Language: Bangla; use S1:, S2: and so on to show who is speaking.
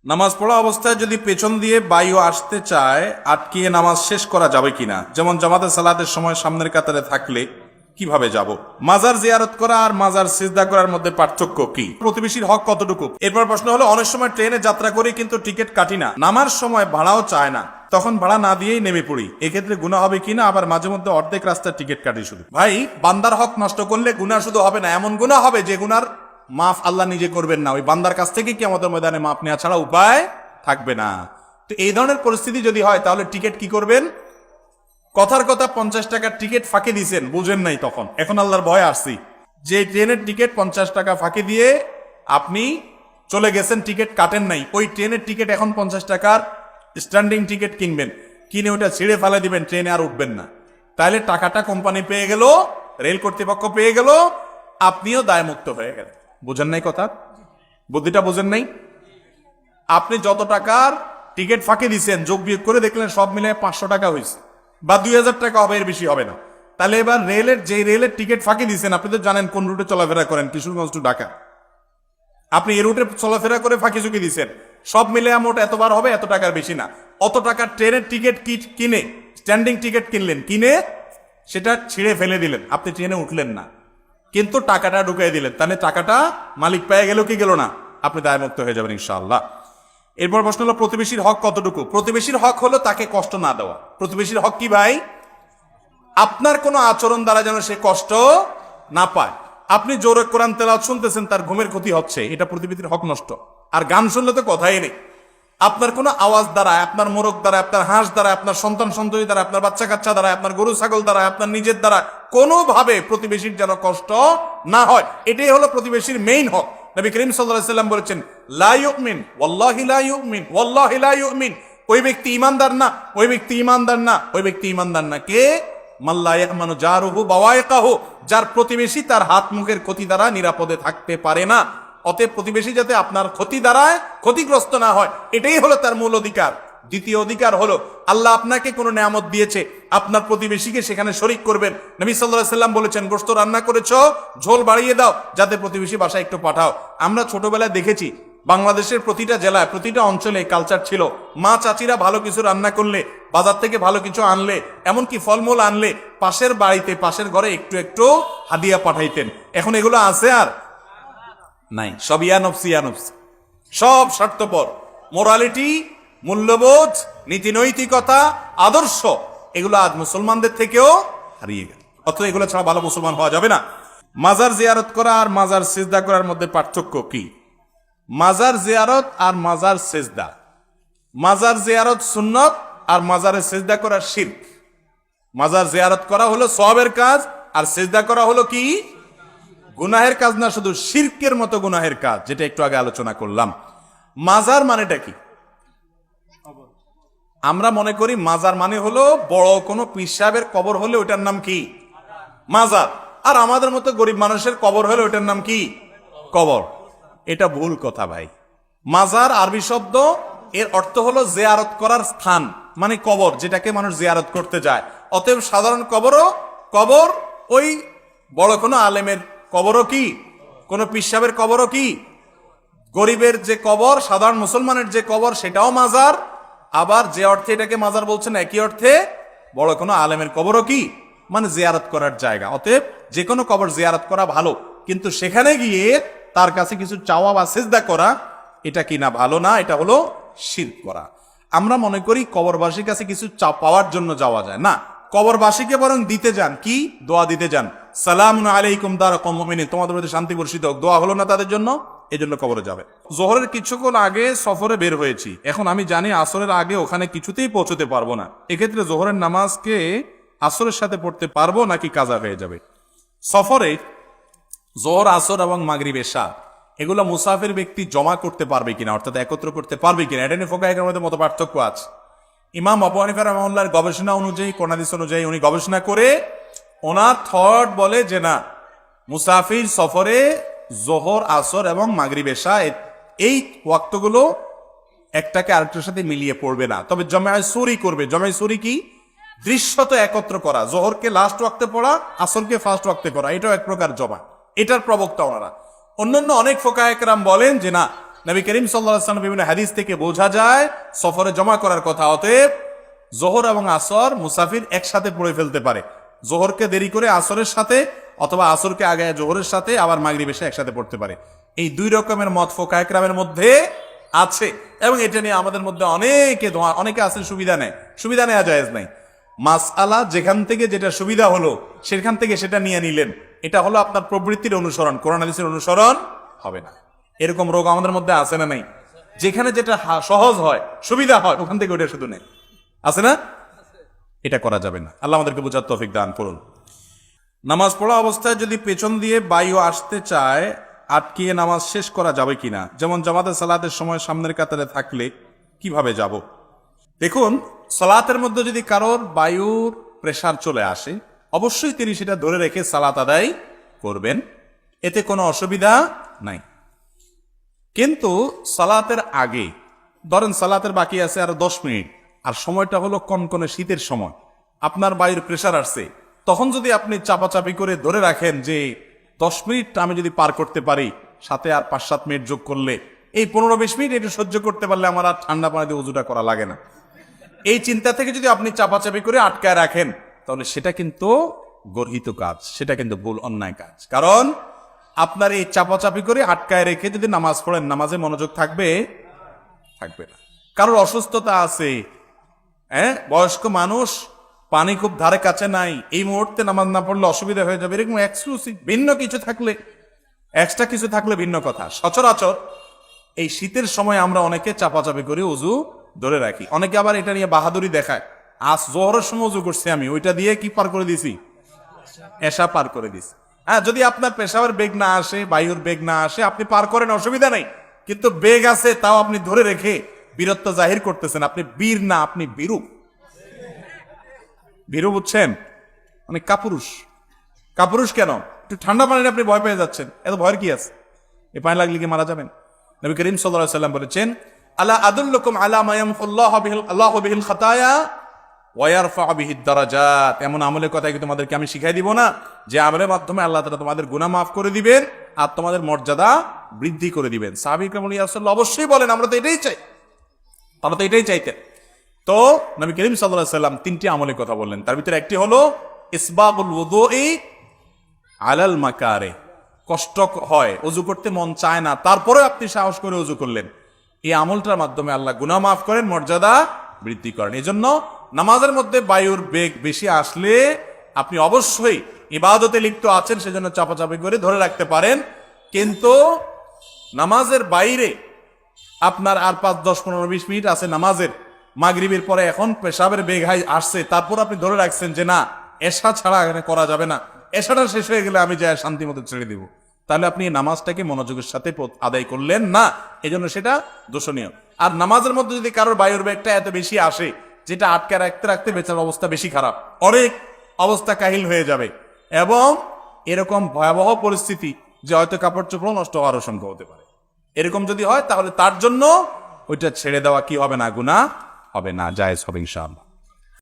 S1: নামাজ পড়া অবস্থায় যদি পেছন দিয়ে বায়ু আসতে চায় আটকিয়ে নামাজ শেষ করা যাবে কিনা, যেমন জামাতে সালাতের সময় সামনের কাতারে থাকলে কিভাবে যাব? মাজার জিয়ারত করা আর মাজার সিজদা করার মধ্যে পার্থক্য কি? প্রতিবেশীর হক কতটুকু? এরপর প্রশ্ন হলো, অনেক সময় ট্রেনে যাত্রা করি কিন্তু টিকিট কাটি না, নামার সময় ভাড়াও চায় না, তখন ভাড়া না দিয়েই নেমে পড়ি, এক্ষেত্রে গুনাহ হবে কিনা? আবার মাঝে মধ্যে অর্ধেক রাস্তার টিকিট কাটি শুধু। ভাই, বান্দার হক নষ্ট করলে গুনাহ শুধু হবে না, এমন গুনাহ হবে যে গুনার মাফ আল্লাহ নিজে করবেন না, ওই বান্দার কাছ থেকে কি আমাদের ময়দানে মাপ নেওয়া ছাড়া উপায় থাকবে না। তো এই ধরনের পরিস্থিতি যদি হয় তাহলে টিকিট কি করবেন? কথার কথা 50 টাকার টিকিট ফাঁকি দিয়েছেন, বুঝেন নাই তখন, এখন আল্লাহর ভয় আসছি, যে ট্রেনের টিকিট 50 টাকা ফাঁকি দিয়ে আপনি চলে গেছেন, টিকিট কাটেন নাই, ওই ট্রেনের টিকিট এখন 50 টাকার স্ট্যান্ডিং টিকিট কিনবেন, কিনে ওটা ছিঁড়ে ফেলে দিবেন, ট্রেনে আর উঠবেন না। তাহলে টাকাটা কোম্পানি পেয়ে গেল, রেল কর্তৃপক্ষ পেয়ে গেল, আপনিও দায়মুক্ত হয়ে গেলেন। বুঝেন নাই কথা? বুদ্ধিটা বুঝেন নাই? আপনি যত টাকার টিকিট ফাঁকি দিচ্ছেন যোগ বিয়োগ করে দেখলেন সব মিলে 500 টাকা হয়েছে বা 2000 টাকা হবে, এর বেশি হবে না। তাহলে এবার রেলের টিকিট ফাঁকি দিচ্ছেন, আপনি তো জানেন কোন রুটে চলাফেরা করেন, কিশোরগঞ্জ টু ঢাকা, আপনি এই রুটে চলাফেরা করে ফাঁকি ঝুঁকি দিচ্ছেন, সব মিলে মোট এতবার হবে, এত টাকার বেশি না। অত টাকার ট্রেনের টিকিট কিনে স্ট্যান্ডিং টিকিট কিনলেন, কিনে সেটা ছিঁড়ে ফেলে দিলেন, আপনি ট্রেনে উঠলেন না, কিন্তু টাকাটা ঢুকিয়ে দিলেন, তাহলে টাকাটা মালিক পেয়ে গেল কি গেল না? আপনি দায়মুক্ত হয়ে যাবেন ইনশাআল্লাহ। এরপর প্রশ্ন হলো, প্রতিবেশীর হক কতটুকু? প্রতিবেশীর হক হলো তাকে কষ্ট না দেওয়া। প্রতিবেশীর হক কি ভাই? আপনার কোনো আচরণ দ্বারা যেন সে কষ্ট না পায়। আপনি জোরে কোরআন তেলাওয়াত শুনতেছেন, তার ঘুমের ক্ষতি হচ্ছে, এটা প্রতিবেশীর হক নষ্ট। আর গান শুনলে তো কথাই নেই। আপনার কোনো আওয়াজ দ্বারা, আপনার মোরগ দ্বারা, আপনার হাঁস দ্বারা, আপনার সন্তান সন্ততি দ্বারা, আপনার বাচ্চা কাচ্চা দ্বারা, আপনার গরু ছাগল দ্বারা, আপনার নিজের দ্বারা কোনোভাবে প্রতিবেশীর যেন কষ্ট না হয়, এটাই হলো প্রতিবেশীর মেইন হক। নবী করিম সাল্লাল্লাহু আলাইহি ওয়াসাল্লাম বলেছেন, লা ইউমিন ওয়াল্লাহি লা ইউমিন ওয়াল্লাহি লা ইউমিন, ওই ব্যক্তি ঈমানদার না, ওই ব্যক্তি ঈমানদার না, ওই ব্যক্তি ঈমানদার না। কে? মাল্লা ইয়ামানু জারুহু বাওয়াইকাহু, যার প্রতিবেশী তার হাত মুখের ক্ষতি দ্বারা নিরাপদে থাকতে পারে না। অতএব প্রতিবেশী যাতে আপনার ক্ষতি দ্বারায় ক্ষতিগ্রস্ত না হয়, এটাই হলো তার মূল অধিকার। দ্বিতীয় অধিকার হলো, আল্লাহ আপনাকে কোনো নেয়ামত দিয়েছে, আপনার প্রতিবেশীকে সেখানে শরীক করবেন। নবী সাল্লাল্লাহু আলাইহি ওয়াসাল্লাম বলেছেন, গোশত রান্না করেছো, ঝোল বাড়িয়ে দাও, যাতে প্রতিবেশী বাসায় একটু পাঠাও। আমরা ছোটবেলায় দেখেছি বাংলাদেশের প্রতিটা জেলায়, প্রতিটা অঞ্চলে কালচার ছিল, মা চাচিরা ভালো কিছু রান্না করলে, বাজার থেকে ভালো কিছু আনলে, এমনকি ফলমূল আনলে, পাশের বাড়িতে, পাশের ঘরে একটু একটু হাদিয়া পাঠাইতেন। এখন এগুলো আছে আর নাই, সব ইয়ানফসি, সব স্বার্থপর। মোরালিটি, মূল্যবোধ, নীতি নৈতিকতা, আদর্শ, এগুলো আজ মুসলমানদের থেকেও হারিয়ে গেল। অথচ এগুলো ছাড়া ভালো মুসলমান হওয়া যাবে না। মাজার জিয়ারত করা আর মাজার সিজদা করার মধ্যে পার্থক্য কি? মাজার জিয়ারত আর মাজার সিজদা, মাজার জিয়ারত সুন্নত আর মাজারে সিজদা করা শিরক। মাজার জিয়ারত করা হলো সওয়াবের কাজ, আর সিজদা করা হলো কি? গুনাহের কাজ না, শুধু শিরকের মতো গুনাহের কাজ, যেটা একটু আগে আলোচনা করলাম। মাজার মানেটা কি? আমরা মনে করি মাজার মানে হলো বড় কোনো পীর সাহেবের কবর হলে ওটার নাম কি? মাজার। আর আমাদের মতো গরিব মানুষের কবর হলে ওটার নাম কি? কবর। এটা ভুল কথা ভাই। মাজার আরবি শব্দ, এর অর্থ হলো জিয়ারত করার স্থান, মানে কবর, যেটাকে মানুষ জিয়ারত করতে যায়। অতএব সাধারণ কবরও কবর, ওই বড় কোনো আলেমের কবরও কি? কোন পীর সাহেবের কবরও কি? গরিবের যে কবর, সাধারণ মুসলমানের যে কবর, সেটাও মাজার। আবার যে অর্থে এটাকে মাজার বলছেন, একই অর্থে বড় কোনো আলেমের কবরও কি? মানে জিয়ারত করার জায়গা। অতএব যে কোনো কবর জিয়ারত করা ভালো, কিন্তু সেখানে গিয়ে তার কাছে কিছু চাওয়া বা সিজদা করা, এটা কি না ভালো না, এটা হলো শিরক করা। আমরা মনে করি কবরবাসীর কাছে কিছু পাওয়ার জন্য যাওয়া যায় না, কবরবাসীকে বরং দিতে যান, কি? দোয়া দিতে যান। সালামুন আলাইকুম দারা কওমিন মুমিনিন, তোমাদের মধ্যে শান্তি বর্ষিত হোক। দোয়া হলো না তাদের জন্য, এই জন্য কবরে যাবে। জোহরের কিছুক্ষণ আগে সফরে বের হয়েছি, এখন আমি জানি আসরের আগে ওখানে কিছুতেই পৌঁছতে পারবো না, এক্ষেত্রে জোহরের নামাজকে আসরের সাথে পড়তে পারবো নাকি কাজা হয়ে যাবে? সফরে জোহর, আসর এবং মাগরিব, এশা, এগুলো মুসাফির ব্যক্তি জমা করতে পারবে কিনা, অর্থাৎ একত্র করতে পারবে কিনা, এটা নিয়ে ফুকাহাদের মধ্যে মত পার্থক্য আছে। ইমাম আবু হানিফা রাহিমাহুল্লাহর গবেষণা অনুযায়ী, কোন হাদিস অনুযায়ী উনি গবেষণা করে ওনার থট বলে যে না, মুসাফির সফরে জোহর, আসর এবং মাগরিব, এশা এই ওয়াক্তগুলো একটাকে আরেকটার সাথে মিলিয়ে পড়বে না, তবে জামায়ে সুরি করবে। জামায়ে সুরি কি? দৃশ্যত একত্র করা, জোহরকে লাস্ট ওয়াক্তে পড়া, আসরকে ফার্স্ট ওয়াক্তে পড়া, এটাও এক প্রকার জমা। এটার প্রবক্তা ওনারা। অন্যান্য অনেক ফুকাহায়ে কেরাম বলেন যে না, নবী করিম সাল্লাল্লাহু আলাইহি ওয়াসাল্লাম বিভিন্ন হাদিস থেকে বোঝা যায় সফরে জমা করার কথা। অতএব জোহর এবং আসর মুসাফির একসাথে পড়ে ফেলতে পারে। জোহরকে দেরি করে আসরের সাথে, অথবা আসরকে আগে জোহরের সাথে, আবার মাগরিব এসে একসাথে পড়তে পারে। এই দুই রকমের মত ফুকাহায়ে কেরামের মধ্যে আছে, এবং এটা নিয়ে আমাদের মধ্যে অনেকে আছেন সুবিধা নেওয়া জায়েজ নাই। মাসআলা যেখান থেকে যেটা সুবিধা হলো সেখান থেকে সেটা নিয়ে নিলেন, এটা হলো আপনার প্রবৃত্তির অনুসরণ, কোরআন হাদিসের অনুসরণ হবে না। এরকম রোগ আমাদের মধ্যে আছে না নাই? যেখানে যেটা সহজ হয়, সুবিধা হয়, ওখান থেকে ওটা শুধু নেই, আছে না? এটা করা যাবে না। আল্লাহ আমাদেরকে বোঝার তৌফিক দান করুন। নামাজ পড়া অবস্থায় যদি পেছন দিয়ে বায়ু আসতে চায়, আটকিয়ে নামাজ শেষ করা যাবে কিনা? যেমন জামাতে সালাতের সময় সামনের কাতারে থাকলে কিভাবে যাব? দেখুন, সালাতের মধ্যে যদি কারোর বায়ুর প্রেসার চলে আসে, অবশ্যই তিনি সেটা ধরে রেখে সালাত আদায় করবেন, এতে কোনো অসুবিধা নাই। কিন্তু সালাতের আগে, ধরেন সালাতের বাকি আছে আরো 10 মিনিট, আর সময়টা হলো কনকনে শীতের সময়, আপনার বায়ুর প্রেসার আসছে, তখন যদি আপনি চাপাচাপি করে ধরে রাখেন যে 10 মিনিট আমি যদি পার করতে পারি, সাথে আর 5-7 মিনিট যোগ করলে এই 15-20 মিনিট একটু সহ্য করতে পারলে আমার আর ঠান্ডা পানি দিয়ে উজুটা করা লাগে না, এই চিন্তা থেকে যদি আপনি চাপাচাপি করে আটকায় রাখেন, তাহলে সেটা কিন্তু গর্হিত কাজ, সেটা কিন্তু ভুল, অন্যায় কাজ। কারণ আপনার এই চাপাচাপি করে আটকায় রেখে যদি নামাজ পড়েন, নামাজে মনোযোগ থাকবে না। কারোর অসুস্থতা আছে, বয়স্ক মানুষ, পানি খুব ধারে কাছে নাই, এই মুহূর্তে নামাজ না পড়লে অসুবিধা হয়ে যাবে, এরকম এক্সক্লুসিভ ভিন্ন কিছু থাকলে, এক্সট্রা কিছু থাকলে ভিন্ন কথা। সচরাচর এই শীতের সময় আমরা অনেকে চাপাচাপি করে উজু ধরে রাখি, অনেকে আবার এটা নিয়ে বাহাদুরি দেখায়, আজ জোহরের সময় উজু করছি আমি, ওইটা দিয়ে কি পার করে দিছি? এশা পার করে দিছি। হ্যাঁ, যদি আপনার পেশাবের বেগ না আসে, বায়ুর বেগ না আসে, আপনি পার করেন, অসুবিধা নেই। কিন্তু বেগ আছে, তাও আপনি ধরে রেখে বীরত্ব জাহির করতেছেন, আপনি বীর না, আপনি বীরু। বীরু বুঝছেন? মানে কাপুরুষ কেন? একটু ঠান্ডা পানিতে আপনি ভয় পেয়ে যাচ্ছেন, এত ভয়ের কি আছে? এই পানি লাগলে কি মারা যাবেন? নবী করিম সাল্লাল্লাহু আলাইহি ওয়াসাল্লাম বলেছেন, আলা আদুল্লুকুম আলা মা ইয়ামহুল্লাহু বিহিল খাতায়া ওয়া ইয়ারফা'ু বিহিদ দারাজাত। এমন আমলের কথা কি তোমাদেরকে আমি শিখাই দিব না, যে আমলের মাধ্যমে আল্লাহ তাআলা তোমাদের গুনাহ মাফ করে দিবেন আর তোমাদের মর্যাদা বৃদ্ধি করে দিবেন। সাহাবী কেরাম ইয়া রাসূলুল্লাহ, অবশ্যই বলেন, আমরা তো এটাই চাই। তারা তো এটাই চাইতেন। তো নবী করিম সাল্লাল্লাহু আলাইহি ওয়াসাল্লাম 3টি আমলের কথা বললেন, তার ভিতরে একটি হলো ইসবাগুল ওযুই আলাল মাকারে। কষ্ট হয়, ওযু করতে মন চায় না, তারপরে আপনি সাহস করে ওযু করলেন, এই আমলটার মাধ্যমে আল্লাহ গুনাহ মাফ করেন, মর্যাদা বৃদ্ধি করেন। এজন্য নামাজের মধ্যে বায়ুর বেগ বেশি আসলে আপনি অবশ্যই ইবাদতে লিপ্ত আছেন, সেজন্য চাপাচাপি করে ধরে রাখতে পারেন। কিন্তু নামাজের বাইরে আপনার আর 5, 10, 15, 20 মিনিট আছে নামাজের, মাগরিবের পরে এখন পেশাবের বেগ আসছে, তারপর আপনি ধরে রাখছেন যে না, এশা ছাড়া এখানে করা যাবে না, এশাটা শেষ হয়ে গেলে আমি যাই শান্তি মতো ছেড়ে দিব, তাহলে আপনি নামাজটাকে মনোযোগের সাথে আদায় করলেন না, এজন্য সেটা দোষণীয়। আর নামাজের মধ্যে যদি কারোর বায়ুর বেগটা এত বেশি আসে, যেটা আটকে রাখতে রাখতে বেচার অবস্থা বেশি খারাপ, অনেক অবস্থা কাহিল হয়ে যাবে, এবং এরকম ভয়াবহ পরিস্থিতি যে হয়তো কাপড় চোপড় নষ্ট হওয়ার আশঙ্কা হতে পারে। এরকম যদি হয়, তাহলে তার জন্য ওইটা ছেড়ে দেওয়া কি হবে না? গুনাহ হবে না, জায়েজ হবে ইনশাআল্লাহ।